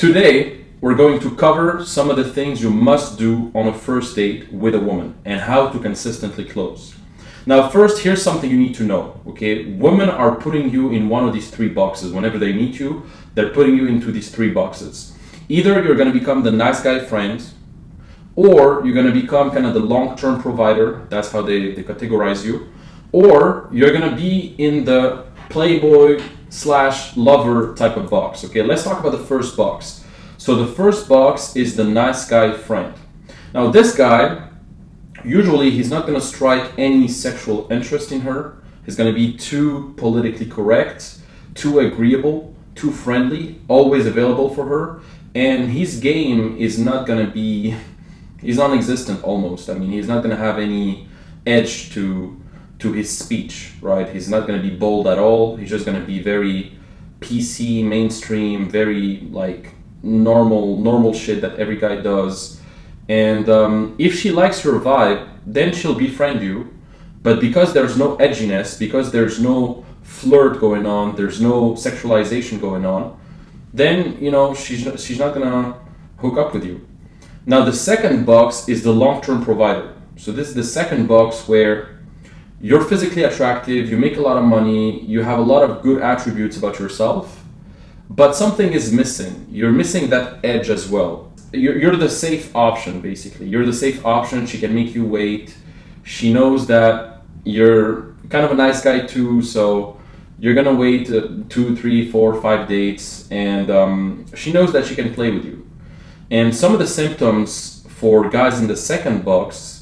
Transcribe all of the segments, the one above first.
Today, we're going to cover some of the things you must do on a first date with a woman and how to consistently close. Now, first, here's something you need to know, okay? Women are putting you in one of these three boxes. Whenever they meet you, they're putting you into these three boxes. Either you're going to become the nice guy friend, or you're going to become kind of the long-term provider. That's how they categorize you. Or you're going to be in the Playboy / lover type of box. Okay, let's talk about the first box. So the first box is the nice guy friend. Now this guy, usually he's not going to strike any sexual interest in her. He's going to be too politically correct, too agreeable, too friendly, always available for her. And his game is not going to be, he's non-existent almost. I mean, he's not going to have any edge to his speech, right? He's not going to be bold at all. He's just going to be very PC, mainstream, very like normal shit that every guy does. And if she likes your vibe, then she'll befriend you. But because there's no edginess, because there's no flirt going on, there's no sexualization going on, then she's not gonna hook up with you. Now the second box is the long-term provider. So this is the second box where you're physically attractive, you make a lot of money, you have a lot of good attributes about yourself, but something is missing. You're missing that edge as well. You're the safe option, basically. You're the safe option. She can make you wait. She knows that you're kind of a nice guy too, so you're gonna wait 2, 3, 4, 5 dates, and she knows that she can play with you. And some of the symptoms for guys in the second box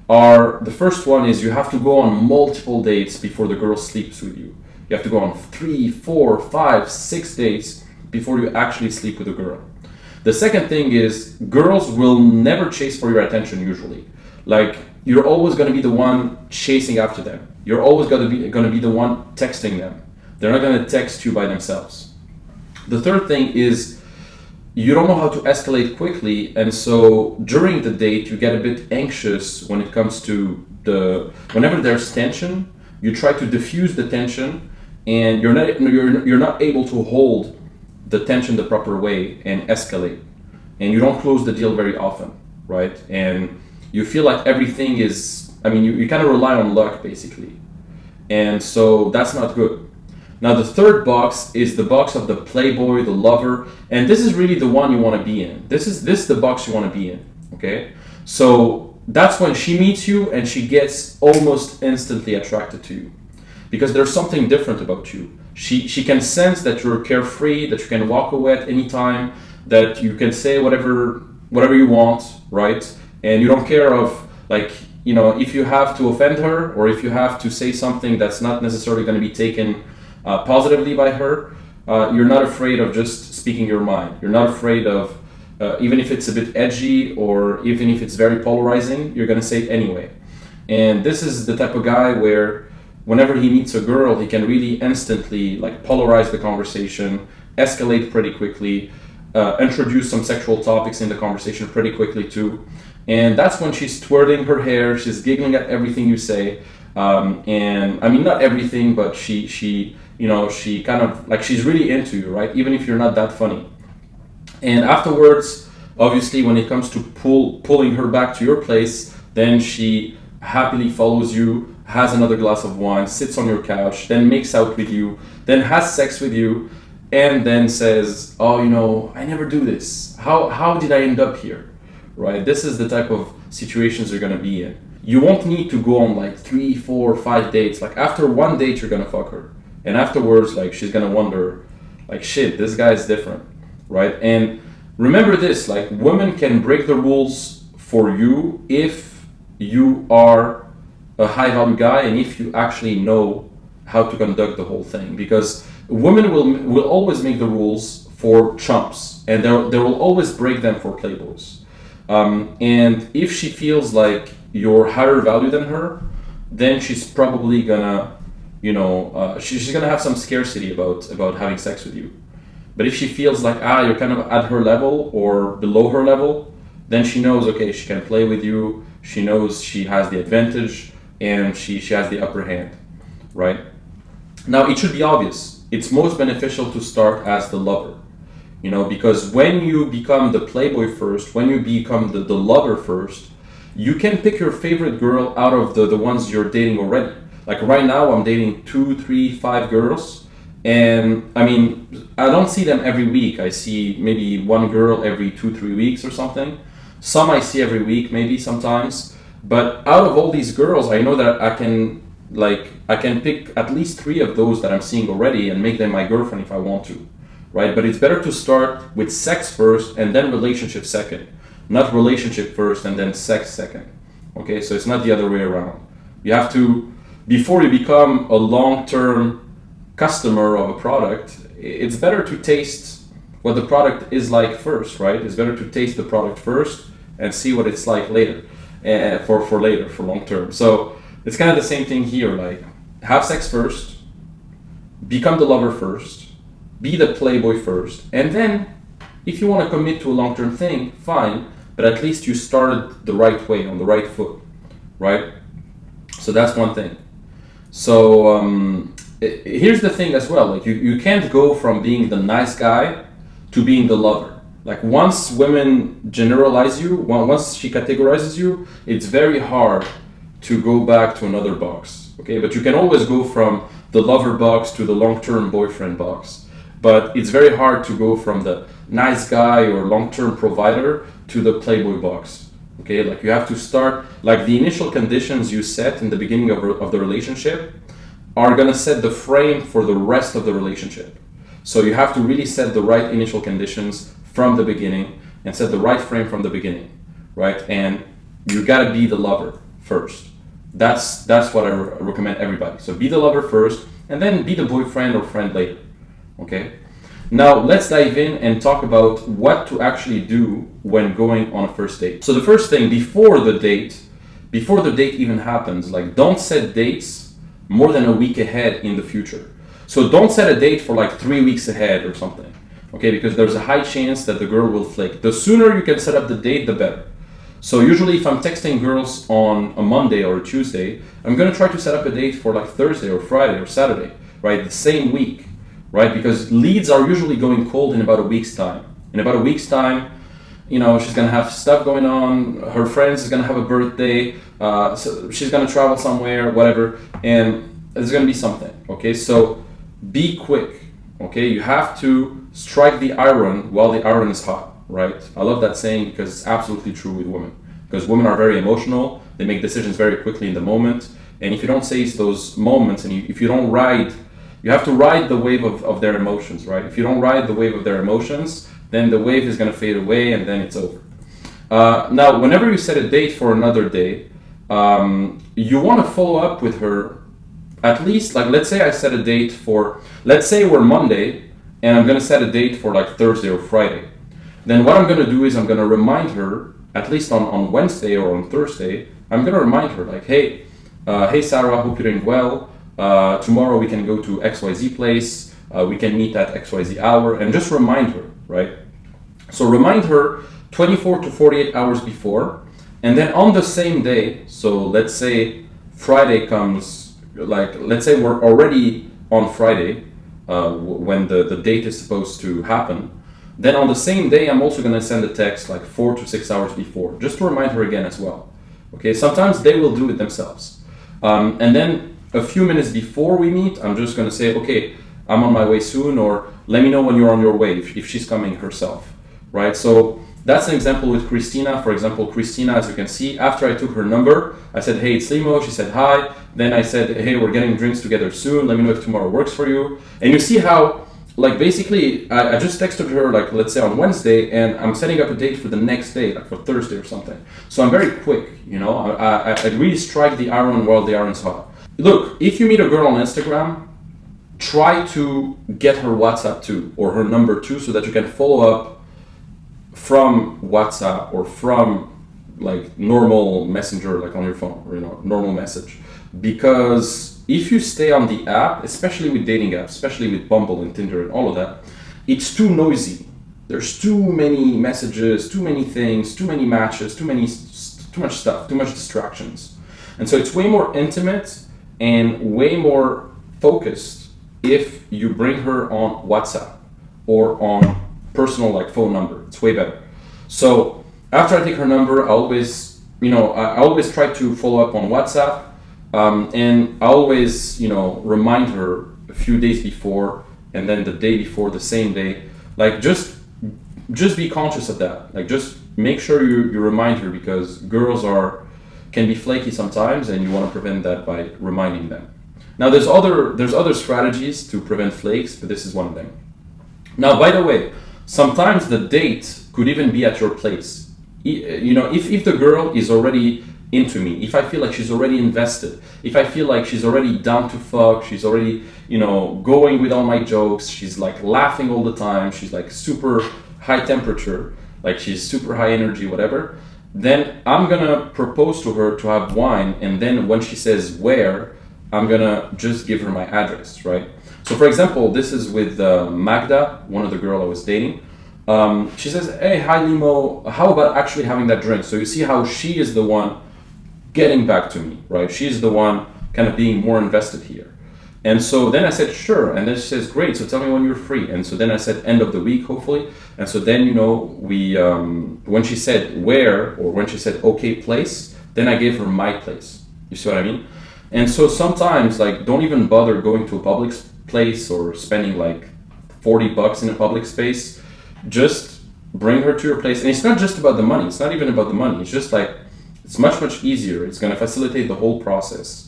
are, the first one is you have to go on multiple dates before the girl sleeps with you. You have to go on 3, 4, 5, 6 dates before you actually sleep with a girl. The second thing is girls will never chase for your attention usually. Like, you're always going to be the one chasing after them. You're always going to be the one texting them. They're not going to text you by themselves. The third thing is you don't know how to escalate quickly, and so during the date you get a bit anxious when it comes to whenever there's tension, you try to diffuse the tension, and you're not able to hold the tension the proper way and escalate, and you don't close the deal very often, right? And you feel like everything is, you kind of rely on luck basically, and so that's not good. Now the third box is the box of the playboy, the lover, and this is really the one you want to be in. This is the box you want to be in, okay? So that's when she meets you and she gets almost instantly attracted to you because there's something different about you. She can sense that you're carefree, that you can walk away at any time, that you can say whatever you want, right? And you don't care of if you have to offend her or if you have to say something that's not necessarily going to be taken positively by her. You're not afraid of just speaking your mind. You're not afraid of, even if it's a bit edgy or even if it's very polarizing, you're gonna say it anyway. And this is the type of guy where whenever he meets a girl, he can really instantly polarize the conversation, escalate pretty quickly, introduce some sexual topics in the conversation pretty quickly too. And that's when she's twirling her hair, she's giggling at everything you say. And not everything, but she kind of she's really into you, right? Even if you're not that funny. And afterwards, obviously, when it comes to pulling her back to your place, then she happily follows you, has another glass of wine, sits on your couch, then makes out with you, then has sex with you, and then says, "Oh, I never do this. How did I end up here?" Right? This is the type of situations you're gonna be in. You won't need to go on 3, 4, 5 dates. After one date, you're gonna fuck her. And afterwards, she's gonna wonder, shit, this guy is different, right? And remember this, women can break the rules for you if you are a high value guy and if you actually know how to conduct the whole thing. Because women will always make the rules for chumps, and they will always break them for playboys. And if she feels like you're higher value than her, then she's probably gonna, she's gonna have some scarcity about having sex with you. But if she feels like you're kind of at her level or below her level, then she knows, okay, she can play with you. She knows she has the advantage and she has the upper hand, right? Now it should be obvious. It's most beneficial to start as the lover. because when you become the playboy first, when you become the lover first, you can pick your favorite girl out of the ones you're dating already. Like right now, I'm dating 2, 3, 5 girls, and I mean, I don't see them every week. I see maybe one girl every 2, 3 weeks or something. Some I see every week, maybe sometimes. But out of all these girls, I know that I can pick at least 3 of those that I'm seeing already and make them my girlfriend if I want to, right? But it's better to start with sex first and then relationship second, not relationship first and then sex second. Okay, so it's not the other way around. You have to, before you become a long-term customer of a product, it's better to taste what the product is like first, right? It's better to taste the product first and see what it's like later, for long term. So it's kind of the same thing here. Like, have sex first, become the lover first, be the playboy first, and then if you want to commit to a long term thing, fine. But at least you started the right way, on the right foot, right? So that's one thing. So here's the thing as well. Like, you can't go from being the nice guy to being the lover. Like, once women generalize you, once she categorizes you, it's very hard to go back to another box. Okay, but you can always go from the lover box to the long-term boyfriend box. But it's very hard to go from the nice guy or long-term provider to the playboy box. Okay, like, you have to start, like, the initial conditions you set in the beginning of the relationship are gonna set the frame for the rest of the relationship. So you have to really set the right initial conditions from the beginning and set the right frame from the beginning, right? And you gotta be the lover first. That's what I recommend everybody. So be the lover first, and then be the boyfriend or friend later, okay? Now let's dive in and talk about what to actually do when going on a first date. So the first thing, before the date even happens, like, don't set dates more than a week ahead in the future. So don't set a date for like 3 weeks ahead or something. Okay, because there's a high chance that the girl will flake. The sooner you can set up the date, the better. So usually if I'm texting girls on a Monday or a Tuesday, I'm gonna try to set up a date for like Thursday or Friday or Saturday, right? The same week, right? Because leads are usually going cold in about a week's time. In about a week's time, she's gonna have stuff going on, her friends is gonna have a birthday, so she's gonna travel somewhere, whatever, and there's gonna be something, okay? So be quick, okay? You have to strike the iron while the iron is hot, right? I love that saying because it's absolutely true with women. Because women are very emotional, they make decisions very quickly in the moment, and if you don't seize those moments, and if you don't ride, you have to ride the wave of their emotions, right? If you don't ride the wave of their emotions, then the wave is gonna fade away and then it's over. Now, whenever you set a date for another day, you wanna follow up with her at least, like, let's say I set a date for, let's say we're Monday, and I'm gonna set a date for like Thursday or Friday. Then what I'm gonna do is I'm gonna remind her, at least on Wednesday or on Thursday, I'm gonna remind her like, hey Sarah, hope you're doing well. Tomorrow we can go to XYZ place, we can meet at XYZ hour, and just remind her, right? So remind her 24 to 48 hours before, and then on the same day, so let's say Friday comes, like, let's say we're already on Friday, when the date is supposed to happen, then on the same day I'm also going to send a text like 4 to 6 hours before, just to remind her again as well. Okay, sometimes they will do it themselves, and then a few minutes before we meet, I'm just going to say, okay, I'm on my way soon, or let me know when you're on your way, if she's coming herself, right? So that's an example with Christina. For example, Christina, as you can see, after I took her number, I said, hey, it's Limo. She said, hi. Then I said, hey, we're getting drinks together soon. Let me know if tomorrow works for you. And you see how, like, basically, I just texted her, like, let's say on Wednesday, and I'm setting up a date for the next day, like for Thursday or something. So I'm very quick, I really strike the iron while the iron's hot. Look, if you meet a girl on Instagram, try to get her WhatsApp too, or her number too, so that you can follow up from WhatsApp or from like normal messenger, like on your phone, or normal message. Because if you stay on the app, especially with dating apps, especially with Bumble and Tinder and all of that, it's too noisy. There's too many messages, too many things, too many matches, too much stuff, too much distractions. And so it's way more intimate and way more focused if you bring her on WhatsApp or on personal like phone number. It's way better. So after I take her number, I always try to follow up on WhatsApp, and I always, remind her a few days before, and then the day before, the same day. Like just be conscious of that. Like just make sure you remind her, because girls can be flaky sometimes, and you want to prevent that by reminding them. Now there's other strategies to prevent flakes, but this is one of them. Now, by the way, sometimes the date could even be at your place. If the girl is already into me, if I feel like she's already invested, if I feel like she's already down to fuck, she's already, going with all my jokes, she's like laughing all the time, she's like super high temperature, like she's super high energy, whatever, then I'm gonna propose to her to have wine, and then when she says where, I'm gonna just give her my address, right? So for example, this is with Magda, one of the girl I was dating. She says, hey, hi Limo, how about actually having that drink? So you see how she is the one getting back to me, right? She's the one kind of being more invested here. And so then I said, sure. And then she says, great, so tell me when you're free. And so then I said, end of the week, hopefully. And so then, we, when she said where, or when she said, okay, place, then I gave her my place. You see what I mean? And so sometimes, like, don't even bother going to a public place or spending like $40 in a public space. Just bring her to your place. And it's not just about the money. It's not even about the money. It's just like, it's much, much easier. It's going to facilitate the whole process.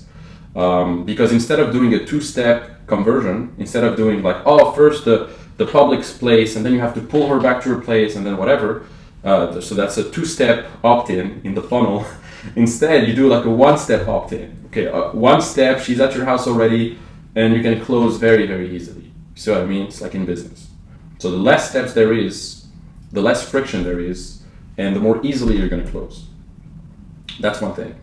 Because instead of doing a two-step conversion, instead of doing like, first the public's place, and then you have to pull her back to her place, and then whatever, so that's a two-step opt-in in the funnel. Instead, you do like a one-step opt-in. Okay, one step, she's at your house already, and you can close very, very easily. You see what I mean? It's like in business. So the less steps there is, the less friction there is, and the more easily you're going to close. That's one thing.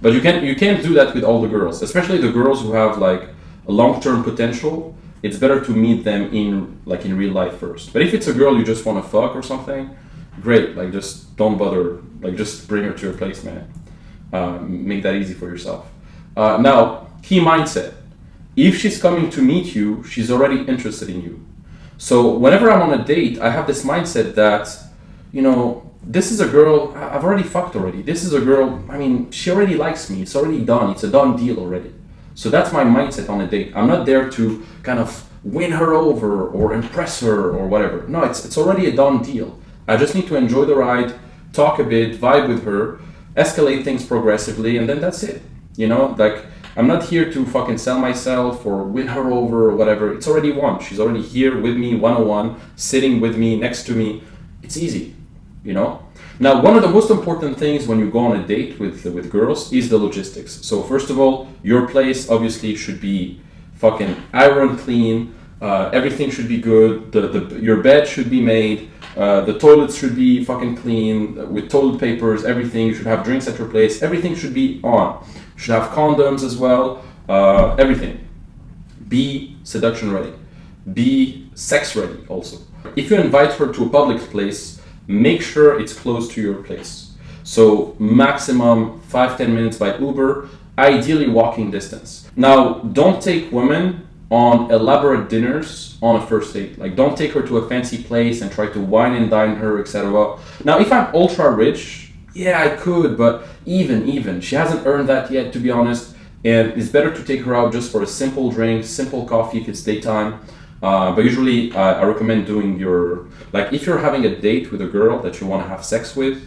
But you can't do that with all the girls, especially the girls who have like a long-term potential. It's better to meet them in real life first. But if it's a girl you just want to fuck or something, great. Like just don't bother. Like just bring her to your place, man. Make that easy for yourself. Now, key mindset. If she's coming to meet you, she's already interested in you. So whenever I'm on a date, I have this mindset that, this is a girl, I've already fucked already. This is a girl, she already likes me. It's already done. It's a done deal already. So that's my mindset on a date. I'm not there to kind of win her over or impress her or whatever. No, it's already a done deal. I just need to enjoy the ride, talk a bit, vibe with her, escalate things progressively, and then that's it. I'm not here to fucking sell myself or win her over or whatever. It's already won. She's already here with me, one-on-one, sitting with me, next to me. It's easy. Now, one of the most important things when you go on a date with girls is the logistics. So first of all, your place obviously should be fucking iron clean. Everything should be good. Your bed should be made. The toilets should be fucking clean with toilet papers. Everything. You should have drinks at your place. Everything should be on. You should have condoms as well. Everything. Be seduction ready. Be sex ready also. If you invite her to a public place, make sure it's close to your place. So maximum 5-10 minutes by Uber, ideally walking distance. Now, don't take women on elaborate dinners on a first date. Like, don't take her to a fancy place and try to wine and dine her, etc. Now, if I'm ultra rich, yeah, I could, but even, she hasn't earned that yet, to be honest. And it's better to take her out just for a simple drink, simple coffee if it's daytime. But usually I recommend doing if you're having a date with a girl that you want to have sex with,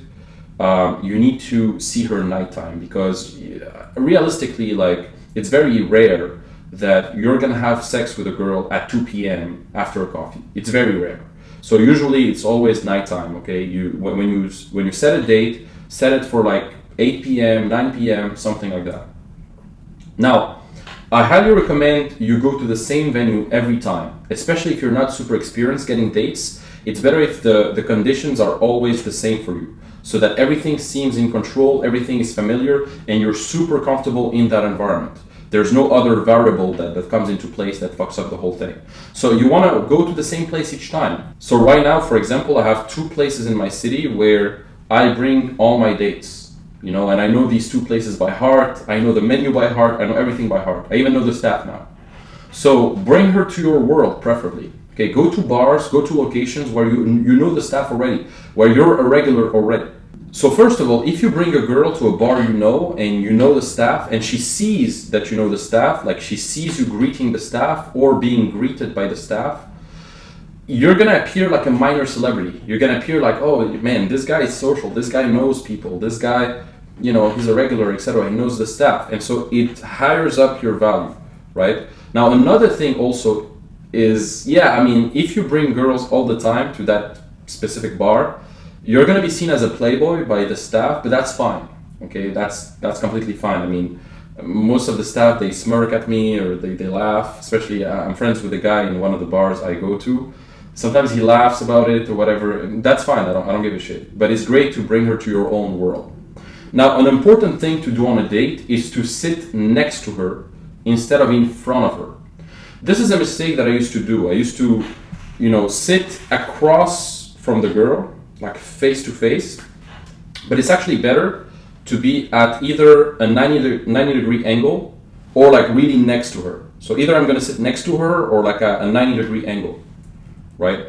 you need to see her nighttime, because realistically, it's very rare that you're going to have sex with a girl at 2 p.m. after a coffee. It's very rare. So usually it's always nighttime, okay? When you set a date, set it for 8 p.m., 9 p.m., something like that. Now, I highly recommend you go to the same venue every time, especially if you're not super experienced getting dates. It's better if the conditions are always the same for you, so that everything seems in control, everything is familiar, and you're super comfortable in that environment. There's no other variable that comes into place that fucks up the whole thing. So you want to go to the same place each time. So right now, for example, I have 2 places in my city where I bring all my dates. And I know these 2 places by heart. I know the menu by heart. I know everything by heart. I even know the staff now. So bring her to your world, preferably. Okay, go to bars, go to locations where you know the staff already, where you're a regular already. So first of all, if you bring a girl to a bar and you know the staff, and she sees that you know the staff, like she sees you greeting the staff or being greeted by the staff, you're gonna appear like a minor celebrity. You're gonna appear like, oh man, this guy is social, this guy knows people, this guy, he's a regular, etc. He knows the staff. And so it hires up your value, right? Now another thing also is, if you bring girls all the time to that specific bar, you're going to be seen as a playboy by the staff, but that's fine. Okay, that's completely fine. I mean, most of the staff, they smirk at me or they laugh. Especially, I'm friends with a guy in one of the bars I go to. Sometimes he laughs about it or whatever. That's fine. I don't give a shit. But it's great to bring her to your own world. Now, an important thing to do on a date is to sit next to her instead of in front of her. This is a mistake that I used to do. I used to, sit across from the girl, like face to face, but it's actually better to be at either a 90 degree angle or like really next to her. So either I'm gonna sit next to her or like a 90 degree angle, right?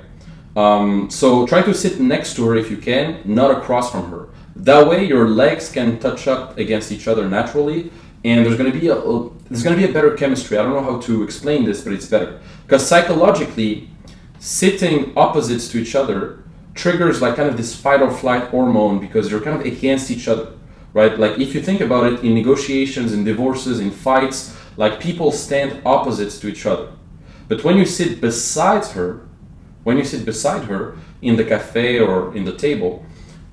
So try to sit next to her if you can, not across from her. That way your legs can touch up against each other naturally, and there's gonna be a better chemistry. I don't know how to explain this, but it's better. Because psychologically, sitting opposites to each other triggers like kind of this fight or flight hormone because you're kind of against each other, right? Like if you think about it, in negotiations, in divorces, in fights, like people stand opposites to each other. But when you sit beside her in the cafe or in the table,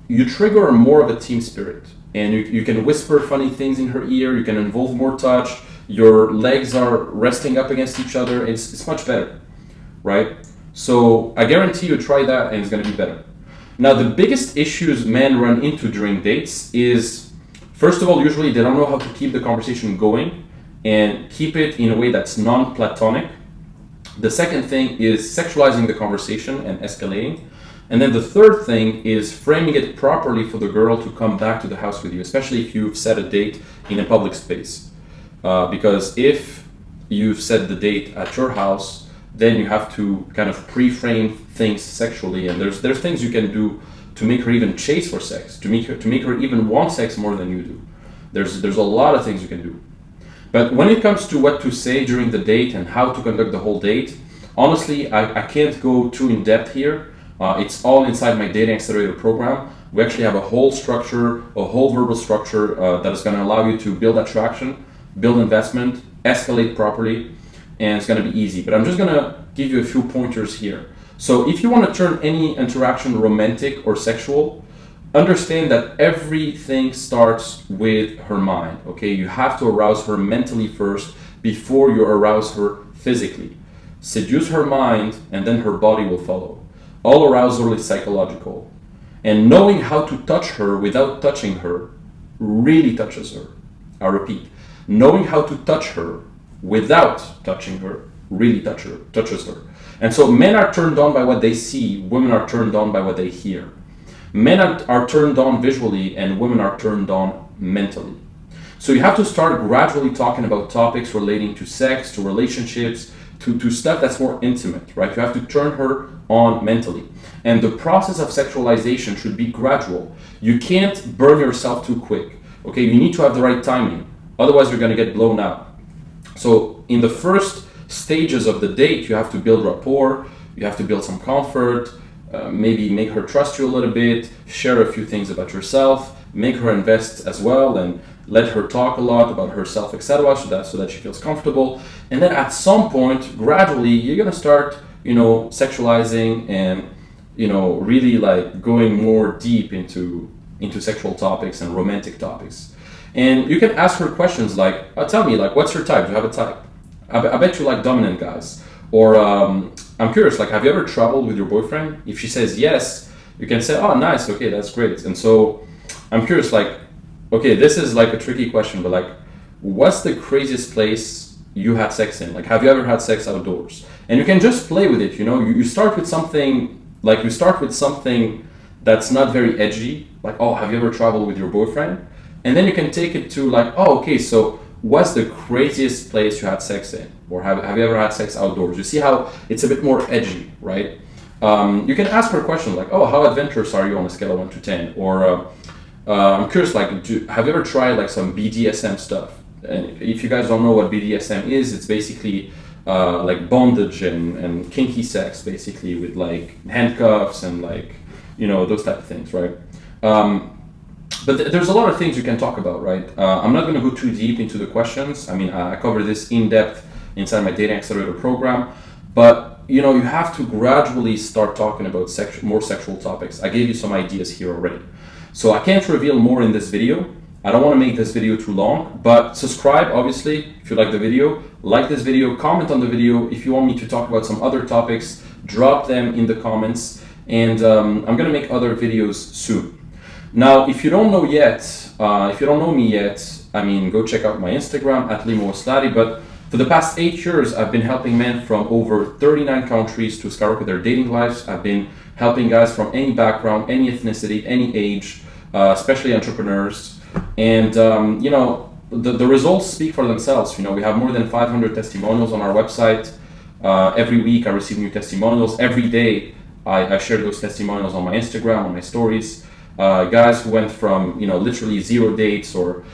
you trigger more of a team spirit. And you can whisper funny things in her ear, you can involve more touch, your legs are resting up against each other, it's much better, right? So I guarantee you try that and it's gonna be better. Now the biggest issues men run into during dates is, first of all, usually they don't know how to keep the conversation going and keep it in a way that's non-platonic. The second thing is sexualizing the conversation and escalating. And then the third thing is framing it properly for the girl to come back to the house with you, especially if you've set a date in a public space. Because if you've set the date at your house, then you have to kind of pre-frame things sexually, and there's things you can do to make her even chase for sex, to make her even want sex more than you do. There's a lot of things you can do. But when it comes to what to say during the date and how to conduct the whole date, honestly, I can't go too in depth here. It's all inside my Dating Accelerator program. We actually have a whole structure, a whole verbal structure that is going to allow you to build attraction, build investment, escalate properly, and it's going to be easy. But I'm just going to give you a few pointers here. So if you want to turn any interaction romantic or sexual, understand that everything starts with her mind, okay? You have to arouse her mentally first before you arouse her physically. Seduce her mind and then her body will follow. All arousal is psychological. And knowing how to touch her without touching her really touches her. I repeat, knowing how to touch her without touching her really touches her. And so men are turned on by what they see, women are turned on by what they hear. Men are turned on visually and women are turned on mentally. So you have to start gradually talking about topics relating to sex, to relationships, to stuff that's more intimate, right? You have to turn her on mentally. And the process of sexualization should be gradual. You can't burn yourself too quick, okay? You need to have the right timing. Otherwise, you're gonna get blown out. So in the first stages of the date, you have to build rapport, you have to build some comfort, maybe make her trust you a little bit, share a few things about yourself, make her invest as well, and let her talk a lot about herself, etc., so that she feels comfortable. And then at some point, gradually, you're gonna start, sexualizing and, really like going more deep into sexual topics and romantic topics. And you can ask her questions like, tell me, like, what's your type? Do you have a type? I bet you like dominant guys. Or I'm curious, like, have you ever traveled with your boyfriend? If she says yes, you can say, oh, nice, okay, that's great. And so I'm curious, like, okay, this is like a tricky question, but like, what's the craziest place you had sex in? Like, have you ever had sex outdoors? And you can just play with it, you start with something that's not very edgy, like, oh, have you ever traveled with your boyfriend? And then you can take it to like, oh, okay, so what's the craziest place you had sex in? Or have you ever had sex outdoors? You see how it's a bit more edgy, right? You can ask her questions like, oh, how adventurous are you on a scale of 1 to 10? Or I'm curious, like, have you ever tried like some BDSM stuff? And if you guys don't know what BDSM is, it's basically like bondage and kinky sex, basically, with like handcuffs and like, those type of things, right? But there's a lot of things you can talk about, right? I'm not going to go too deep into the questions. I mean, I cover this in depth inside my Dating Accelerator program, but you have to gradually start talking about more sexual topics. I gave you some ideas here already. So I can't reveal more in this video. I don't want to make this video too long, but subscribe, obviously, if you like the video. Like this video, comment on the video. If you want me to talk about some other topics, drop them in the comments, and I'm going to make other videos soon. Now, if you don't know yet, if you don't know me yet, I mean, go check out my Instagram at Limo Oueslati. But for the past 8 years, I've been helping men from over 39 countries to skyrocket their dating lives. I've been helping guys from any background, any ethnicity, any age, especially entrepreneurs. And the results speak for themselves. We have more than 500 testimonials on our website. Every week I receive new testimonials. Every day I share those testimonials on my Instagram, on my stories. Guys who went from literally 0 dates or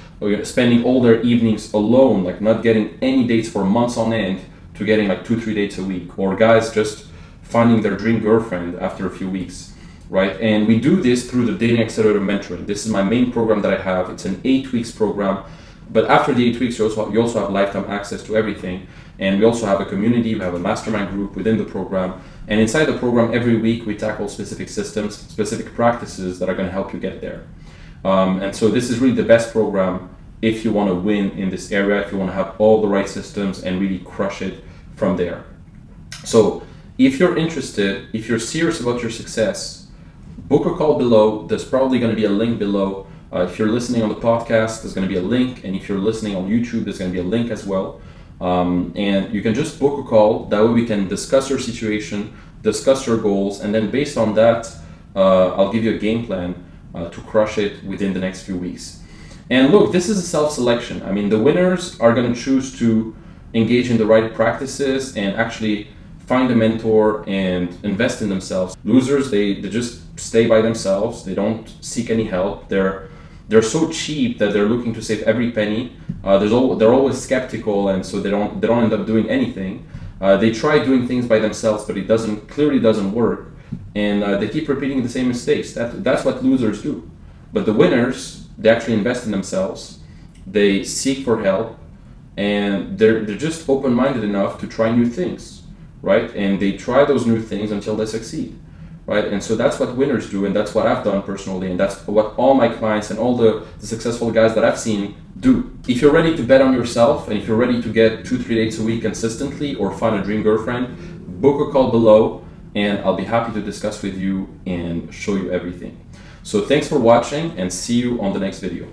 spending all their evenings alone, like not getting any dates for months on end, to getting like 2-3 dates a week. Or guys just finding their dream girlfriend after a few weeks. Right, and we do this through the Dating Accelerator mentoring. This is my main program that I have. It's an 8 weeks program, but after the 8 weeks, you also have lifetime access to everything. And we also have a community. We have a mastermind group within the program. And inside the program, every week we tackle specific systems, specific practices that are going to help you get there. And so this is really the best program if you want to win in this area, if you want to have all the right systems and really crush it from there. So if you're interested, if you're serious about your success, book a call below. There's probably going to be a link below. If you're listening on the podcast, there's going to be a link. And if you're listening on YouTube, there's going to be a link as well. And you can just book a call. That way we can discuss your situation, discuss your goals. And then based on that, I'll give you a game plan to crush it within the next few weeks. And look, this is a self-selection. I mean, the winners are going to choose to engage in the right practices and actually find a mentor and invest in themselves. Losers, they just stay by themselves. They don't seek any help. They're so cheap that they're looking to save every penny. They're always skeptical, and so they don't end up doing anything. They try doing things by themselves, but it clearly doesn't work, and they keep repeating the same mistakes. That's what losers do. But the winners, they actually invest in themselves. They seek for help, and they're just open-minded enough to try new things. Right? And they try those new things until they succeed, right? And so that's what winners do, and that's what I've done personally, and that's what all my clients and all the successful guys that I've seen do. If you're ready to bet on yourself, and if you're ready to get 2-3 dates a week consistently or find a dream girlfriend, book a call below, and I'll be happy to discuss with you and show you everything. So thanks for watching, and see you on the next video.